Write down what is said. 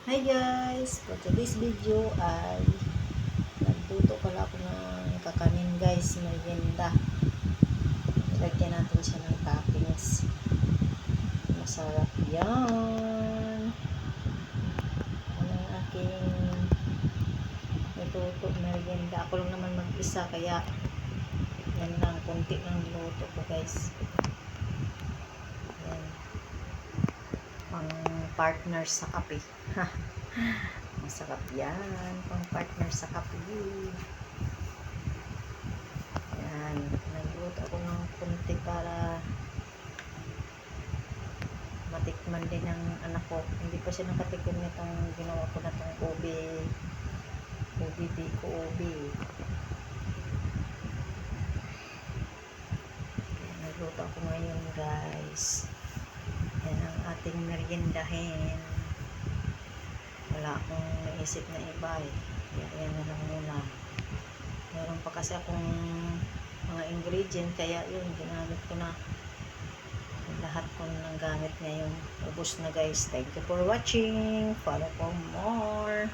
Hi guys! For today's video ay nagluto pala ako ng kakanin guys, merienda. Ilagyan natin siya ng toppings. Masarap yan! Ano ang aking niluto merienda. Ako lang naman mag-isa kaya yan lang, kunti lang niluto ko guys. Yan. Pang partner sa kape. Masarap yan, pang partner sa kape. Yan, nagluto ako ng kunti para matikman din ng anak ko. Hindi pa siya nakatikim nitong ginawa ko na itong biko ubi. Nagluto ako ngayon guys. Yan ang ating meriendahin. Wala akong naisip na iba eh. Yan na lang muna. Meron pa kasi akong mga ingredient kaya yun, ginamit ko na lahat ko ng gamit ngayon. Ubus na guys. Thank you for watching. Follow for more.